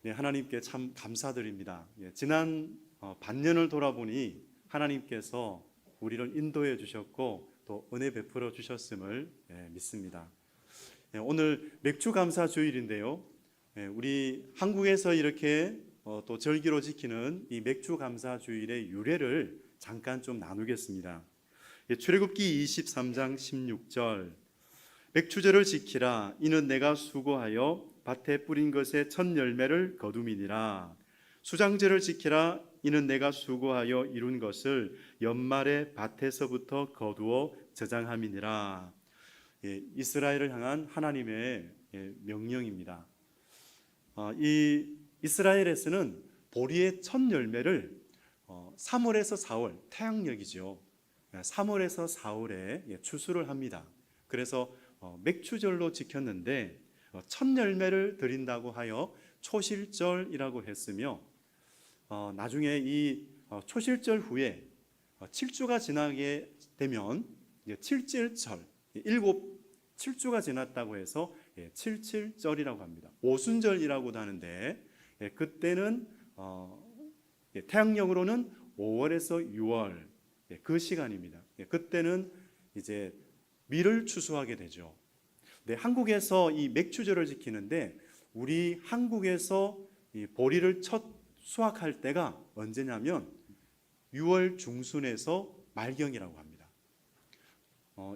네, 하나님께 참 감사드립니다. 지난 반년을 돌아보니 하나님께서 우리를 인도해 주셨고 또 은혜 베풀어 주셨음을 믿습니다. 오늘 맥주 감사 주일인데요. 우리 한국에서 이렇게 또 절기로 지키는 이 맥주 감사 주일의 유래를 잠깐 좀 나누겠습니다. 출애굽기 23장 16절, 맥주절을 지키라. 이는 내가 수고하여 밭에 뿌린 것의 첫 열매를 거둠이니라. 수장절을 지키라. 이는 내가 수고하여 이룬 것을 연말에 밭에서부터 거두어 저장함이니라. 이스라엘을 향한 하나님의 명령입니다. 이 이스라엘에서는 보리의 첫 열매를 3월에서 4월, 태양력이죠. 3월에서 4월에 추수를 합니다. 그래서 맥주절로 지켰는데 첫 열매를 드린다고 하여 초실절이라고 했으며, 나중에 이 초실절 후에 7주가 지나게 되면 7.7절, 7주가 지났다고 해서 7.7절이라고 합니다. 오순절이라고도 하는데, 그때는 태양력으로는 5월에서 6월 그 시간입니다. 그때는 이제 밀을 추수하게 되죠. 네, 한국에서 이 맥주절을 지키는데 우리 한국에서 이 보리를 첫 수확할 때가 언제냐면 6월 중순에서 말경이라고 합니다.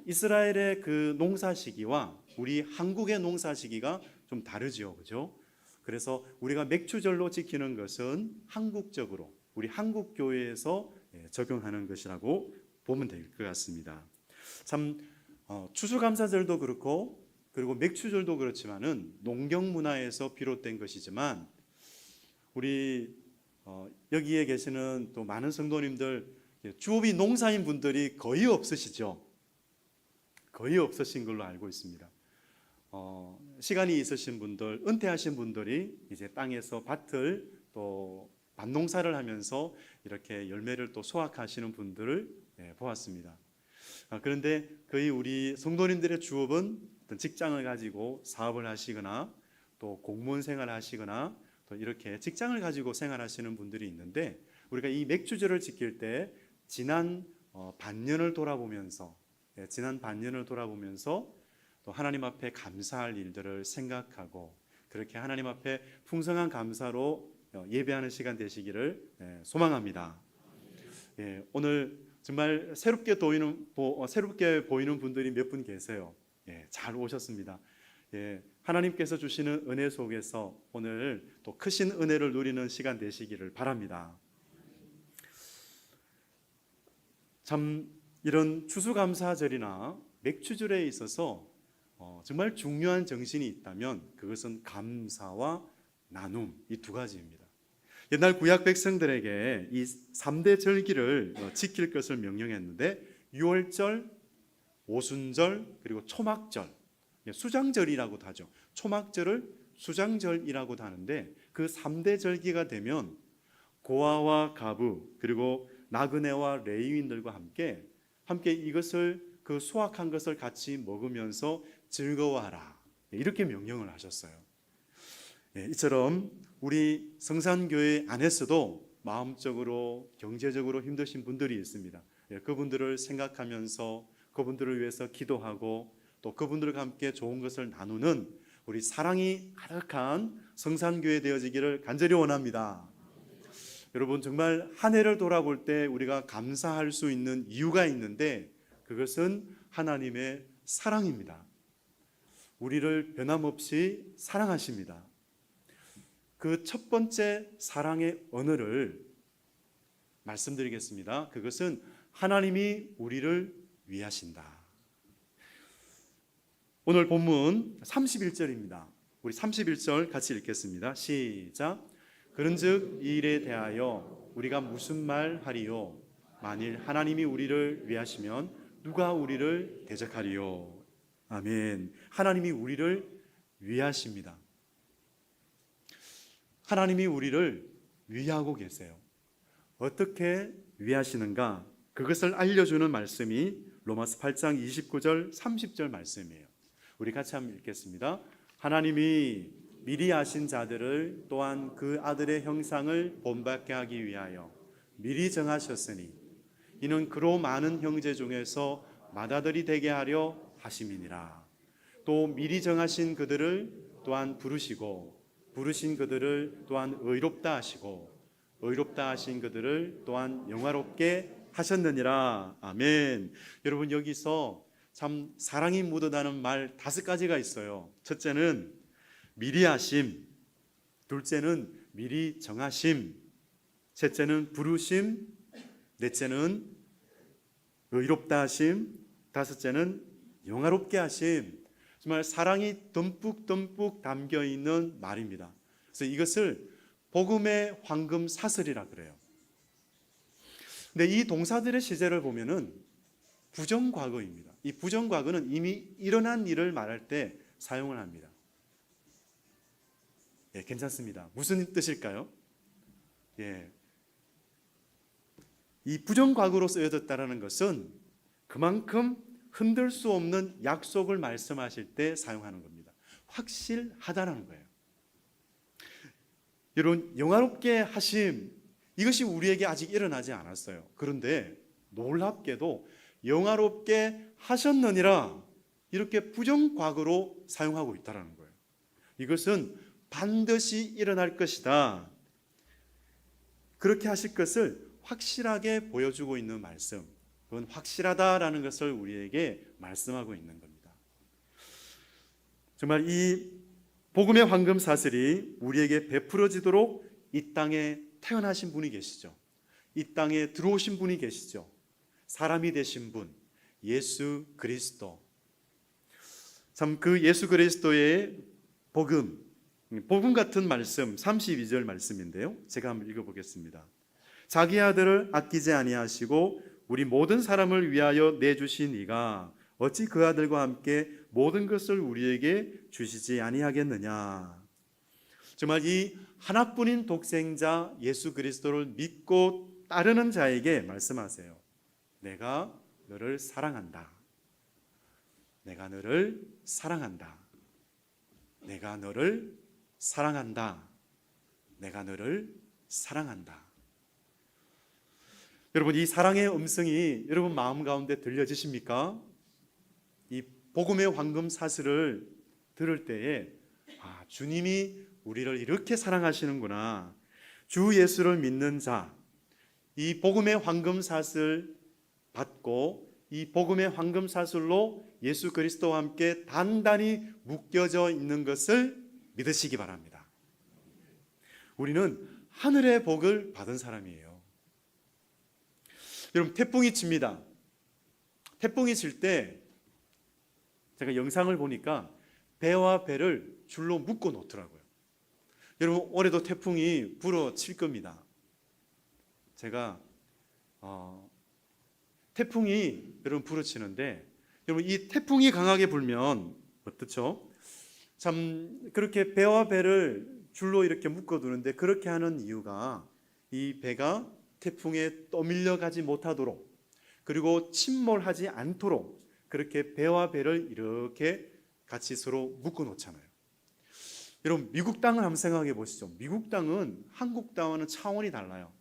이스라엘의 그 농사 시기와 우리 한국의 농사 시기가 좀 다르죠, 그죠? 그래서 우리가 맥주절로 지키는 것은 한국적으로 우리 한국 교회에서 적용하는 것이라고 보면 될 것 같습니다. 참 추수감사절도 그렇고 그리고 맥주절도 그렇지만은 농경 문화에서 비롯된 것이지만 우리 여기에 계시는 또 많은 성도님들 주업이 농사인 분들이 거의 없으시죠. 거의 없으신 걸로 알고 있습니다. 시간이 있으신 분들, 은퇴하신 분들이 이제 땅에서 밭을 또 밭농사를 하면서 이렇게 열매를 또 소확하시는 분들을 보았습니다. 그런데 거의 우리 성도님들의 주업은 어떤 직장을 가지고 사업을 하시거나 또 공무원 생활을 하시거나 또 이렇게 직장을 가지고 생활하시는 분들이 있는데, 우리가 이 맥주절을 지킬 때 지난 반년을 돌아보면서 또 하나님 앞에 감사할 일들을 생각하고 그렇게 하나님 앞에 풍성한 감사로 예배하는 시간 되시기를 소망합니다. 오늘 정말 새롭게 보이는 분들이 몇 분 계세요. 잘 오셨습니다. 하나님께서 주시는 은혜 속에서 오늘 또 크신 은혜를 누리는 시간 되시기를 바랍니다. 참 이런 추수감사절이나 맥주절에 있어서 정말 중요한 정신이 있다면 그것은 감사와 나눔, 이 두 가지입니다. 옛날 구약 백성들에게 이 3대 절기를 지킬 것을 명령했는데, 유월절, 오순절, 그리고 초막절, 수장절이라고도 하죠. 초막절을 수장절이라고도 하는데, 그 3대 절기가 되면 고아와 가부 그리고 나그네와 레위인들과 함께 이것을 그 수확한 것을 같이 먹으면서 즐거워하라, 이렇게 명령을 하셨어요. 이처럼 우리 성산교회 안에서도 마음적으로 경제적으로 힘드신 분들이 있습니다. 그분들을 생각하면서 그분들을 위해서 기도하고 또 그분들과 함께 좋은 것을 나누는 우리 사랑이 가득한 성산교회 되어지기를 간절히 원합니다. 여러분, 정말 한 해를 돌아볼 때 우리가 감사할 수 있는 이유가 있는데 그것은 하나님의 사랑입니다. 우리를 변함없이 사랑하십니다. 그 첫 번째 사랑의 언어를 말씀드리겠습니다. 그것은 하나님이 우리를 위하신다. 오늘 본문 31절입니다. 우리 31절 같이 읽겠습니다. 시작. 그런즉 이 일에 대하여 우리가 무슨 말 하리요? 만일 하나님이 우리를 위하시면 누가 우리를 대적하리요? 아멘. 하나님이 우리를 위하십니다. 하나님이 우리를 위하고 계세요. 어떻게 위하시는가? 그것을 알려주는 말씀이 로마서 8장 29절 30절 말씀이에요. 우리 같이 한번 읽겠습니다. 하나님이 미리 아신 자들을 또한 그 아들의 형상을 본받게 하기 위하여 미리 정하셨으니 이는 그로 많은 형제 중에서 맏아들이 되게 하려 하심이니라. 또 미리 정하신 그들을 또한 부르시고 부르신 그들을 또한 의롭다 하시고 의롭다 하신 그들을 또한 영화롭게 하셨느니라. 아멘. 여러분, 여기서 참 사랑이 묻어나는 말 5가지가 있어요. 첫째는 미리 하심, 둘째는 미리 정하심, 셋째는 부르심, 넷째는 의롭다 하심, 다섯째는 영화롭게 하심. 정말 사랑이 듬뿍듬뿍 담겨 있는 말입니다. 그래서 이것을 복음의 황금 사슬이라 그래요. 근데 이 동사들의 시제를 보면은 부정과거입니다. 이 부정과거는 이미 일어난 일을 말할 때 사용을 합니다. 예, 괜찮습니다. 무슨 뜻일까요? 예, 이 부정과거로 쓰여졌다는 것은 그만큼 흔들 수 없는 약속을 말씀하실 때 사용하는 겁니다. 확실하다는 거예요. 여러분, 영화롭게 하심, 이것이 우리에게 아직 일어나지 않았어요. 그런데 놀랍게도 영화롭게 하셨느니라 이렇게 부정과거로 사용하고 있다는 거예요. 이것은 반드시 일어날 것이다. 그렇게 하실 것을 확실하게 보여주고 있는 말씀, 그건 확실하다라는 것을 우리에게 말씀하고 있는 겁니다. 정말 이 복음의 황금 사슬이 우리에게 베풀어지도록 이 땅에 태어나신 분이 계시죠. 이 땅에 들어오신 분이 계시죠. 사람이 되신 분, 예수 그리스도. 참 그 예수 그리스도의 복음 같은 말씀 32절 말씀인데요. 제가 한번 읽어보겠습니다. 자기 아들을 아끼지 아니하시고 우리 모든 사람을 위하여 내주신 이가 어찌 그 아들과 함께 모든 것을 우리에게 주시지 아니하겠느냐. 정말 이 하나뿐인 독생자 예수 그리스도를 믿고 따르는 자에게 말씀하세요. 내가 너를 사랑한다. 내가 너를 사랑한다. 내가 너를 사랑한다. 내가 너를 사랑한다. 여러분, 이 사랑의 음성이 여러분 마음 가운데 들려지십니까? 이 복음의 황금 사슬을 들을 때에 주님이 우리를 이렇게 사랑하시는구나. 주 예수를 믿는 자, 이 복음의 황금 사슬 받고 이 복음의 황금 사슬로 예수 그리스도와 함께 단단히 묶여져 있는 것을 믿으시기 바랍니다. 우리는 하늘의 복을 받은 사람이에요. 여러분, 태풍이 칩니다. 태풍이 칠 때 제가 영상을 보니까 배와 배를 줄로 묶어 놓더라고요. 여러분, 올해도 태풍이 불어 칠 겁니다. 제가 태풍이 여러분 불어치는데, 여러분 이 태풍이 강하게 불면 어떻죠? 참 그렇게 배와 배를 줄로 이렇게 묶어두는데, 그렇게 하는 이유가 이 배가 태풍에 떠밀려 가지 못하도록, 그리고 침몰하지 않도록 그렇게 배와 배를 이렇게 같이 서로 묶어 놓잖아요. 여러분, 미국 땅을 한번 생각해 보시죠. 미국 땅은 한국 땅과는 차원이 달라요.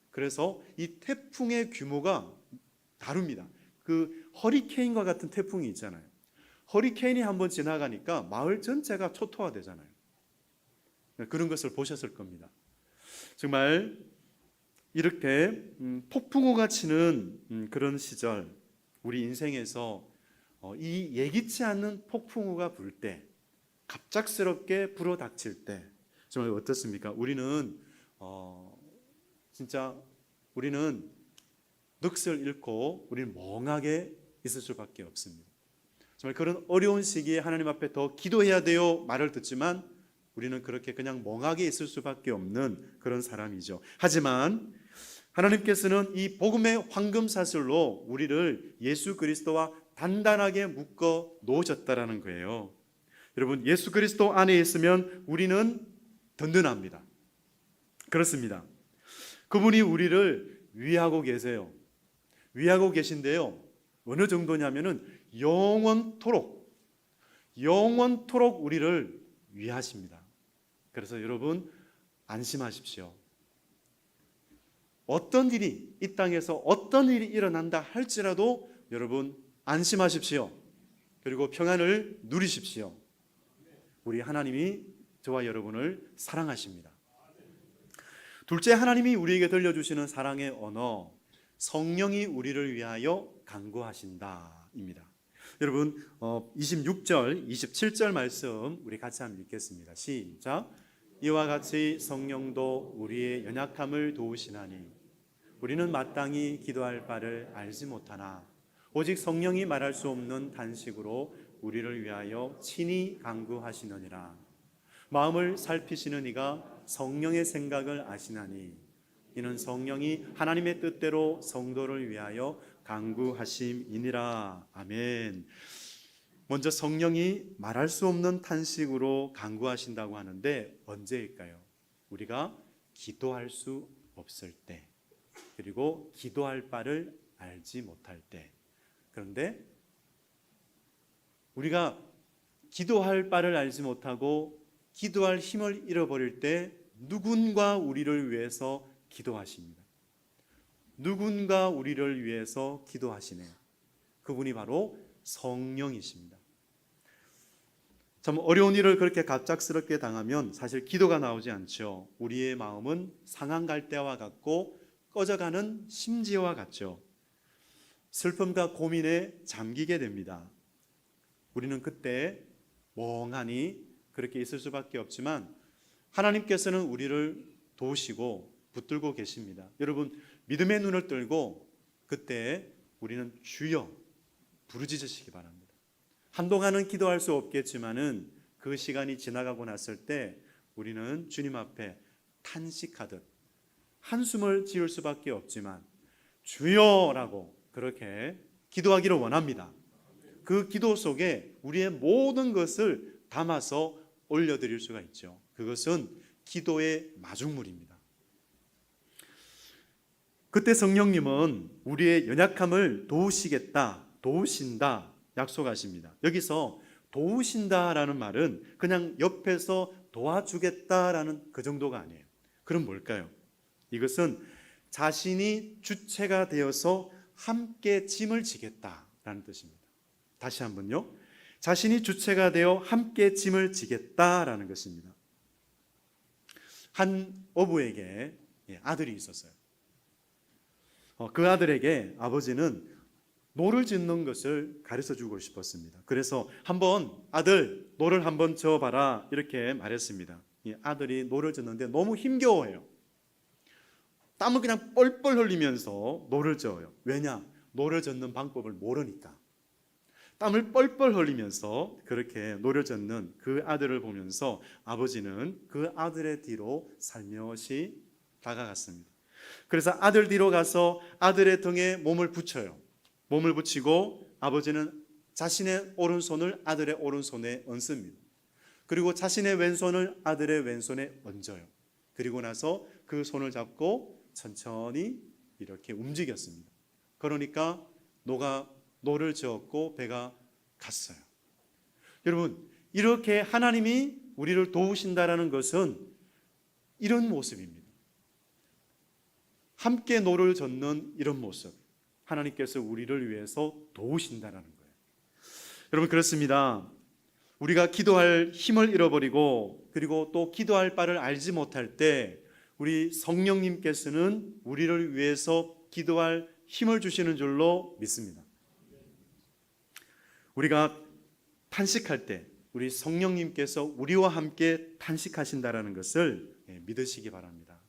그래서 이 태풍의 규모가 다릅니다. 그 허리케인과 같은 태풍이 있잖아요. 허리케인이 한번 지나가니까 마을 전체가 초토화되잖아요. 그런 것을 보셨을 겁니다. 정말 이렇게 폭풍우가 치는 그런 시절, 우리 인생에서 이 예기치 않는 폭풍우가 불 때, 갑작스럽게 불어닥칠 때 정말 어떻습니까? 우리는 진짜 우리는 넋을 잃고 우리는 멍하게 있을 수밖에 없습니다. 정말 그런 어려운 시기에 하나님 앞에 더 기도해야 돼요 말을 듣지만 우리는 그렇게 그냥 멍하게 있을 수밖에 없는 그런 사람이죠. 하지만 하나님께서는 이 복음의 황금 사슬로 우리를 예수 그리스도와 단단하게 묶어 놓으셨다라는 거예요. 여러분, 예수 그리스도 안에 있으면 우리는 든든합니다. 그렇습니다. 그분이 우리를 위하고 계세요. 위하고 계신데요, 어느 정도냐면은 영원토록 우리를 위하십니다. 그래서 여러분 안심하십시오. 어떤 일이 이 땅에서 어떤 일이 일어난다 할지라도 여러분 안심하십시오. 그리고 평안을 누리십시오. 우리 하나님이 저와 여러분을 사랑하십니다. 둘째, 하나님이 우리에게 들려주시는 사랑의 언어, 성령이 우리를 위하여 간구하신다 입니다. 여러분 26절, 27절 말씀 우리 같이 한번 읽겠습니다. 시작. 이와 같이 성령도 우리의 연약함을 도우시나니 우리는 마땅히 기도할 바를 알지 못하나 오직 성령이 말할 수 없는 탄식으로 우리를 위하여 친히 간구하시느니라. 마음을 살피시는 이가 성령의 생각을 아시나니 이는 성령이 하나님의 뜻대로 성도를 위하여 간구하심이니라. 아멘. 먼저 성령이 말할 수 없는 탄식으로 간구하신다고 하는데 언제일까요? 우리가 기도할 수 없을 때, 그리고 기도할 바를 알지 못할 때. 그런데 우리가 기도할 바를 알지 못하고 기도할 힘을 잃어버릴 때 누군가 우리를 위해서 기도하십니다. 누군가 우리를 위해서 기도하시네요. 그분이 바로 성령이십니다. 참 어려운 일을 그렇게 갑작스럽게 당하면 사실 기도가 나오지 않죠. 우리의 마음은 상한 갈대와 같고 꺼져가는 심지어와 같죠. 슬픔과 고민에 잠기게 됩니다. 우리는 그때 멍하니 그렇게 있을 수밖에 없지만 하나님께서는 우리를 도우시고 붙들고 계십니다. 여러분 믿음의 눈을 뜨고 그때 우리는 주여 부르짖으시기 바랍니다. 한동안은 기도할 수 없겠지만은 그 시간이 지나가고 났을 때 우리는 주님 앞에 탄식하듯 한숨을 지을 수밖에 없지만 주여라고 그렇게 기도하기를 원합니다. 그 기도 속에 우리의 모든 것을 담아서 올려드릴 수가 있죠. 그것은 기도의 마중물입니다. 그때 성령님은 우리의 연약함을 도우시겠다, 도우신다 약속하십니다. 여기서 도우신다라는 말은 그냥 옆에서 도와주겠다라는 그 정도가 아니에요. 그럼 뭘까요? 이것은 자신이 주체가 되어서 함께 짐을 지겠다라는 뜻입니다. 다시 한번요. 자신이 주체가 되어 함께 짐을 지겠다라는 것입니다. 한 어부에게 아들이 있었어요. 그 아들에게 아버지는 노를 짓는 것을 가르쳐 주고 싶었습니다. 그래서 한번 아들 노를 한번 저어봐라 이렇게 말했습니다. 이 아들이 노를 젓는데 너무 힘겨워해요. 땀을 그냥 뻘뻘 흘리면서 노를 저어요. 왜냐? 노를 젓는 방법을 모르니까. 땀을 뻘뻘 흘리면서 그렇게 노를 젓는 그 아들을 보면서 아버지는 그 아들의 뒤로 살며시 다가갔습니다. 그래서 아들 뒤로 가서 아들의 등에 몸을 붙여요. 몸을 붙이고 아버지는 자신의 오른손을 아들의 오른손에 얹습니다. 그리고 자신의 왼손을 아들의 왼손에 얹어요. 그리고 나서 그 손을 잡고 천천히 이렇게 움직였습니다. 그러니까 노를 저었고 배가 갔어요. 여러분, 이렇게 하나님이 우리를 도우신다라는 것은 이런 모습입니다. 함께 노를 젓는 이런 모습. 하나님께서 우리를 위해서 도우신다라는 거예요. 여러분 그렇습니다. 우리가 기도할 힘을 잃어버리고 그리고 또 기도할 바를 알지 못할 때 우리 성령님께서는 우리를 위해서 기도할 힘을 주시는 줄로 믿습니다. 우리가 탄식할 때 우리 성령님께서 우리와 함께 탄식하신다라는 것을 믿으시기 바랍니다.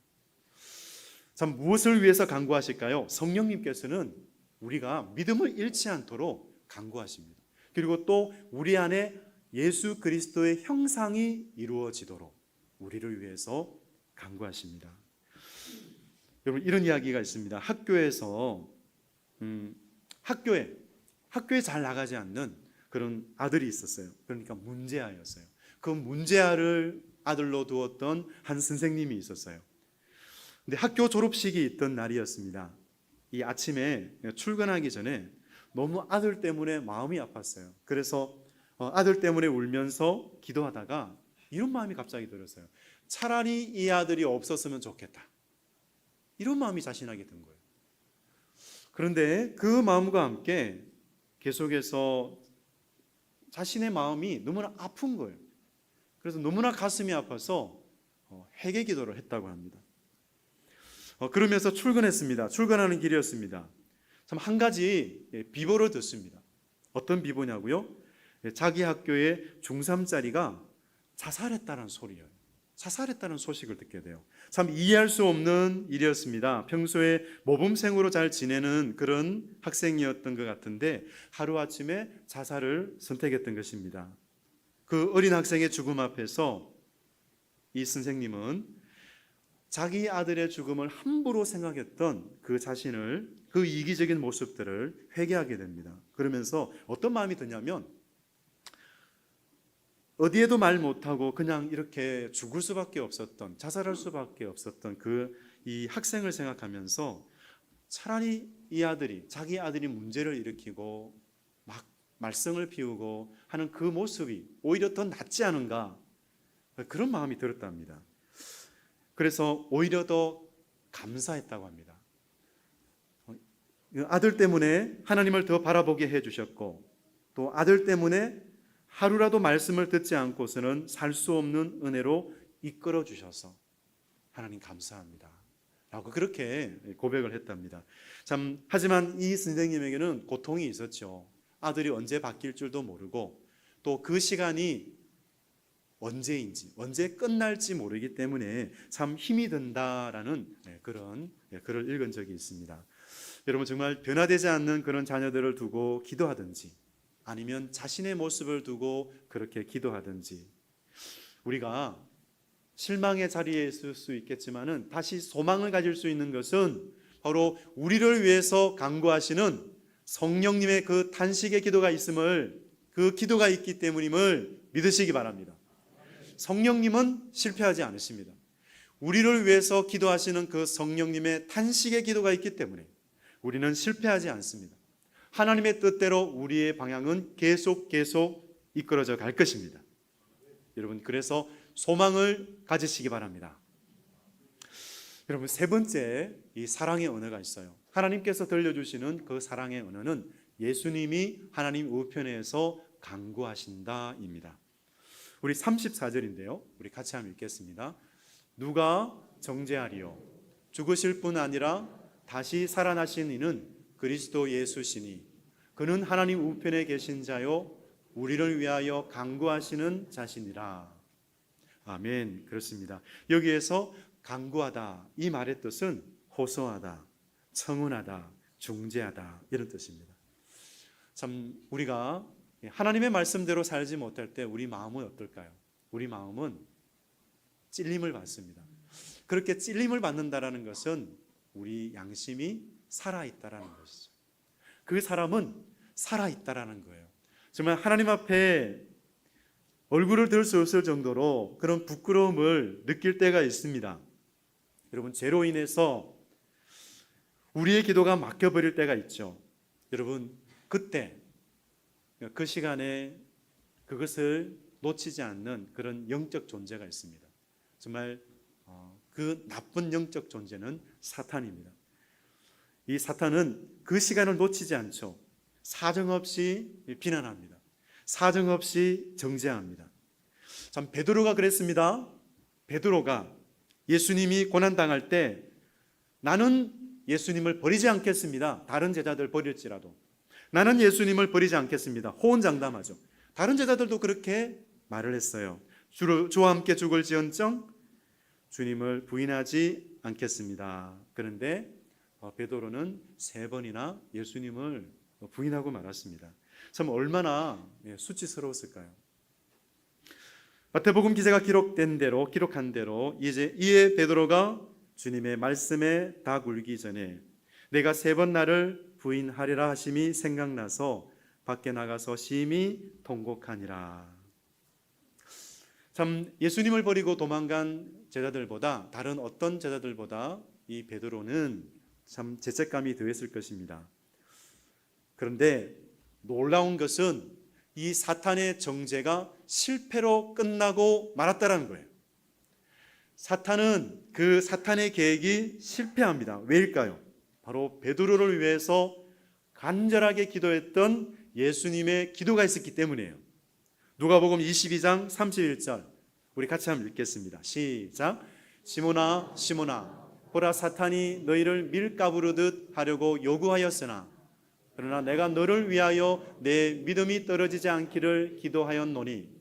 참 무엇을 위해서 간구하실까요? 성령님께서는 우리가 믿음을 잃지 않도록 간구하십니다. 그리고 또 우리 안에 예수 그리스도의 형상이 이루어지도록 우리를 위해서 간구하십니다. 여러분 이런 이야기가 있습니다. 학교에서 학교에 잘 나가지 않는 그런 아들이 있었어요. 그러니까 문제아였어요. 그 문제아를 아들로 두었던 한 선생님이 있었어요. 근데 학교 졸업식이 있던 날이었습니다. 이 아침에 출근하기 전에 너무 아들 때문에 마음이 아팠어요. 그래서 아들 때문에 울면서 기도하다가 이런 마음이 갑자기 들었어요. 차라리 이 아들이 없었으면 좋겠다. 이런 마음이 자신에게 든 거예요. 그런데 그 마음과 함께 계속해서 자신의 마음이 너무나 아픈 거예요. 그래서 너무나 가슴이 아파서 회개 기도를 했다고 합니다. 그러면서 출근했습니다. 출근하는 길이었습니다. 참 한 가지 비보를 듣습니다. 어떤 비보냐고요? 자기 학교의 중3짜리가 자살했다는 소리예요. 자살했다는 소식을 듣게 돼요. 참 이해할 수 없는 일이었습니다. 평소에 모범생으로 잘 지내는 그런 학생이었던 것 같은데 하루아침에 자살을 선택했던 것입니다. 그 어린 학생의 죽음 앞에서 이 선생님은 자기 아들의 죽음을 함부로 생각했던 그 자신을, 그 이기적인 모습들을 회개하게 됩니다. 그러면서 어떤 마음이 드냐면 어디에도 말 못하고 그냥 이렇게 죽을 수밖에 없었던, 자살할 수밖에 없었던 이 학생을 생각하면서 차라리 이 아들이, 자기 아들이 문제를 일으키고 막 말썽을 피우고 하는 그 모습이 오히려 더 낫지 않은가, 그런 마음이 들었답니다. 그래서 오히려 더 감사했다고 합니다. 아들 때문에 하나님을 더 바라보게 해주셨고, 또 아들 때문에 하루라도 말씀을 듣지 않고서는 살 수 없는 은혜로 이끌어 주셔서 하나님 감사합니다 라고 그렇게 고백을 했답니다. 참, 하지만 이 선생님에게는 고통이 있었죠. 아들이 언제 바뀔 줄도 모르고 또 그 시간이 언제인지, 언제 끝날지 모르기 때문에 참 힘이 든다라는 그런 글을 읽은 적이 있습니다. 여러분, 정말 변화되지 않는 그런 자녀들을 두고 기도하든지 아니면 자신의 모습을 두고 그렇게 기도하든지, 우리가 실망의 자리에 있을 수 있겠지만은 다시 소망을 가질 수 있는 것은 바로 우리를 위해서 간구하시는 성령님의 그 탄식의 기도가 있음을, 그 기도가 있기 때문임을 믿으시기 바랍니다. 성령님은 실패하지 않으십니다. 우리를 위해서 기도하시는 그 성령님의 탄식의 기도가 있기 때문에 우리는 실패하지 않습니다. 하나님의 뜻대로 우리의 방향은 계속 이끌어져 갈 것입니다. 여러분, 그래서 소망을 가지시기 바랍니다. 여러분, 세 번째, 이 사랑의 언어가 있어요. 하나님께서 들려주시는 그 사랑의 언어는 예수님이 하나님 우편에서 간구하신다입니다. 우리 34절인데요. 우리 같이 한번 읽겠습니다. 누가 정죄하리요? 죽으실 뿐 아니라 다시 살아나신 이는 그리스도 예수시니 그는 하나님 우편에 계신 자요 우리를 위하여 간구하시는 자시니라. 아멘. 그렇습니다. 여기에서 간구하다, 이 말의 뜻은 호소하다, 청혼하다, 중재하다, 이런 뜻입니다. 참, 우리가 하나님의 말씀대로 살지 못할 때 우리 마음은 어떨까요? 우리 마음은 찔림을 받습니다. 그렇게 찔림을 받는다라는 것은 우리 양심이 살아있다라는 것이죠. 그 사람은 살아있다라는 거예요. 정말 하나님 앞에 얼굴을 들 수 없을 정도로 그런 부끄러움을 느낄 때가 있습니다. 여러분, 죄로 인해서 우리의 기도가 막혀버릴 때가 있죠. 여러분, 그때 그 시간에 그것을 놓치지 않는 그런 영적 존재가 있습니다. 정말 그 나쁜 영적 존재는 사탄입니다. 이 사탄은 그 시간을 놓치지 않죠. 사정없이 비난합니다. 사정없이 정죄합니다. 참, 베드로가 그랬습니다. 베드로가 예수님이 고난당할 때 나는 예수님을 버리지 않겠습니다. 다른 제자들 버릴지라도 나는 예수님을 버리지 않겠습니다. 호언장담하죠. 다른 제자들도 그렇게 말을 했어요. 주와 함께 죽을지언정 주님을 부인하지 않겠습니다. 그런데 베드로는 3번이나 예수님을 부인하고 말았습니다. 참, 얼마나 수치스러웠을까요? 마태복음 기자가 기록한 대로 이에 베드로가 주님의 말씀에 다 굴기 전에 내가 3번 나를 부인하리라 하심이 생각나서 밖에 나가서 심히 통곡하니라. 참, 예수님을 버리고 도망간 제자들보다, 다른 어떤 제자들보다 이 베드로는 참 죄책감이 더했을 것입니다. 그런데 놀라운 것은 이 사탄의 정죄가 실패로 끝나고 말았다라는 거예요. 사탄은 그 사탄의 계획이 실패합니다. 왜일까요? 바로 베드로를 위해서 간절하게 기도했던 예수님의 기도가 있었기 때문이에요. 누가복음 22장 31절 우리 같이 한번 읽겠습니다. 시작. 시몬아 시몬아 보라 사탄이 너희를 밀가부르듯 하려고 요구하였으나 그러나 내가 너를 위하여 내 믿음이 떨어지지 않기를 기도하였노니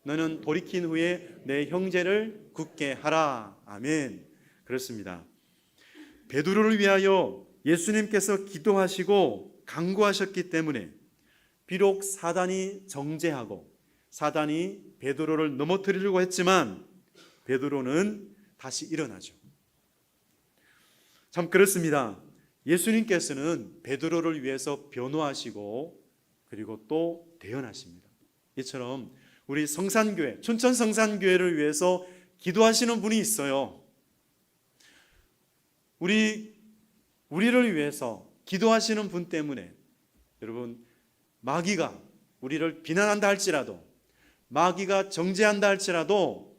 너는 돌이킨 후에 내 형제를 굳게 하라. 아멘. 그렇습니다. 베드로를 위하여 예수님께서 기도하시고 간구하셨기 때문에 비록 사단이 정죄하고 사단이 베드로를 넘어뜨리려고 했지만 베드로는 다시 일어나죠. 참 그렇습니다. 예수님께서는 베드로를 위해서 변호하시고 그리고 또 대언하십니다. 이처럼 우리 성산교회, 춘천 성산교회를 위해서 기도하시는 분이 있어요. 우리를 위해서 기도하시는 분 때문에 여러분 마귀가 우리를 비난한다 할지라도 마귀가 정죄한다 할지라도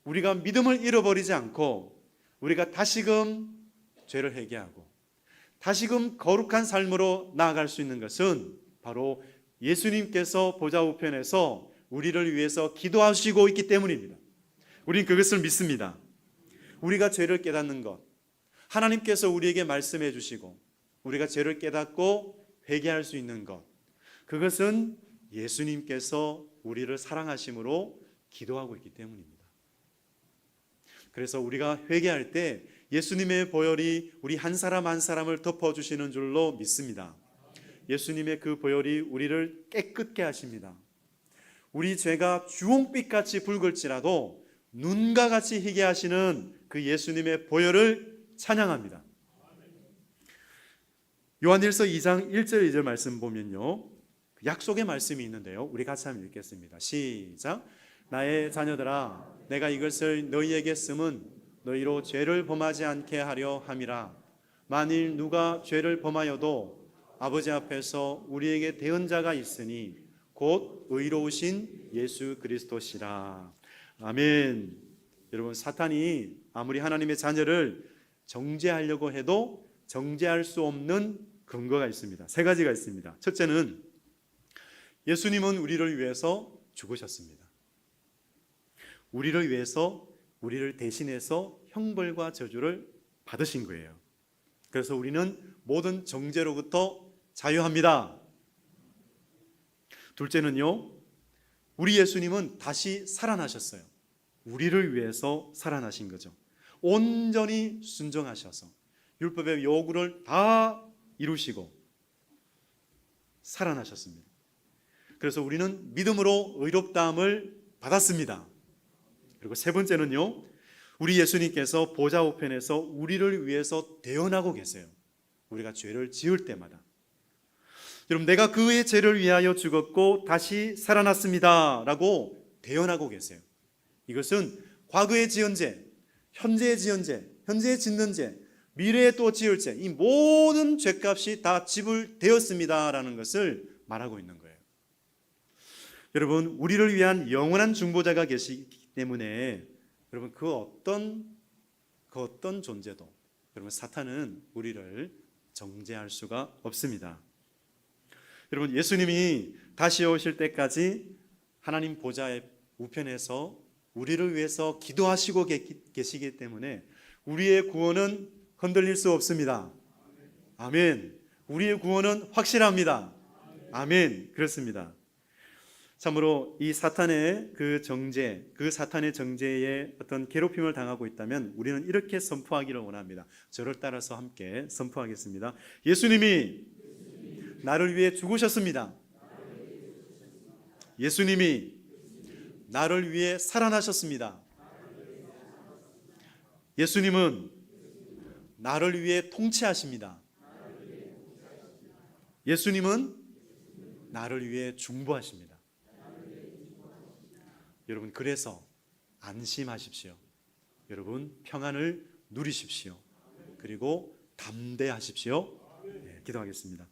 우리가 믿음을 잃어버리지 않고 우리가 다시금 죄를 회개하고 다시금 거룩한 삶으로 나아갈 수 있는 것은 바로 예수님께서 보좌 우편에서 우리를 위해서 기도하시고 있기 때문입니다. 우리는 그것을 믿습니다. 우리가 죄를 깨닫는 것, 하나님께서 우리에게 말씀해 주시고 우리가 죄를 깨닫고 회개할 수 있는 것, 그것은 예수님께서 우리를 사랑하심으로 기도하고 있기 때문입니다. 그래서 우리가 회개할 때 예수님의 보혈이 우리 한 사람 한 사람을 덮어주시는 줄로 믿습니다. 예수님의 그 보혈이 우리를 깨끗게 하십니다. 우리 죄가 주홍빛같이 붉을지라도 눈과 같이 희게 하시는 그 예수님의 보혈을 찬양합니다. 요한일서 2장 1절 2절 말씀 보면요, 약속의 말씀이 있는데요, 우리 같이 한번 읽겠습니다. 시작. 나의 자녀들아 내가 이것을 너희에게 쓰면 너희로 죄를 범하지 않게 하려 함이라. 만일 누가 죄를 범하여도 아버지 앞에서 우리에게 대언자가 있으니 곧 의로우신 예수 그리스도시라. 아멘. 여러분, 사탄이 아무리 하나님의 자녀를 정죄하려고 해도 정죄할 수 없는 근거가 있습니다. 세 가지가 있습니다. 첫째는 예수님은 우리를 위해서 죽으셨습니다. 우리를 위해서 우리를 대신해서 형벌과 저주를 받으신 거예요. 그래서 우리는 모든 정죄로부터 자유합니다. 둘째는요, 우리 예수님은 다시 살아나셨어요. 우리를 위해서 살아나신 거죠. 온전히 순종하셔서 율법의 요구를 다 이루시고 살아나셨습니다. 그래서 우리는 믿음으로 의롭다함을 받았습니다. 그리고 세 번째는요, 우리 예수님께서 보좌 우편에서 우리를 위해서 대언하고 계세요. 우리가 죄를 지을 때마다. 여러분, 내가 그의 죄를 위하여 죽었고 다시 살아났습니다 라고 대언하고 계세요. 이것은 과거에 지은 죄, 현재에 지은 죄, 현재에 짓는 죄, 미래에 또 지을 죄, 이 모든 죄값이 다 지불되었습니다 라는 것을 말하고 있는 거예요. 여러분, 우리를 위한 영원한 중보자가 계시기 때문에 여러분 그 어떤 존재도 여러분 사탄은 우리를 정죄할 수가 없습니다. 여러분, 예수님이 다시 오실 때까지 하나님 보좌의 우편에서 우리를 위해서 기도하시고 계시기 때문에 우리의 구원은 흔들릴 수 없습니다. 아멘. 우리의 구원은 확실합니다. 아멘. 그렇습니다. 참으로 이 사탄의 그 정죄, 그 사탄의 정죄에 어떤 괴롭힘을 당하고 있다면 우리는 이렇게 선포하기를 원합니다. 저를 따라서 함께 선포하겠습니다. 예수님이 나를 위해 죽으셨습니다. 예수님이 나를 위해 살아나셨습니다. 예수님은 나를 위해 통치하십니다. 예수님은 나를 위해 중보하십니다. 여러분, 그래서 안심하십시오. 여러분, 평안을 누리십시오. 그리고 담대하십시오. 네, 기도하겠습니다.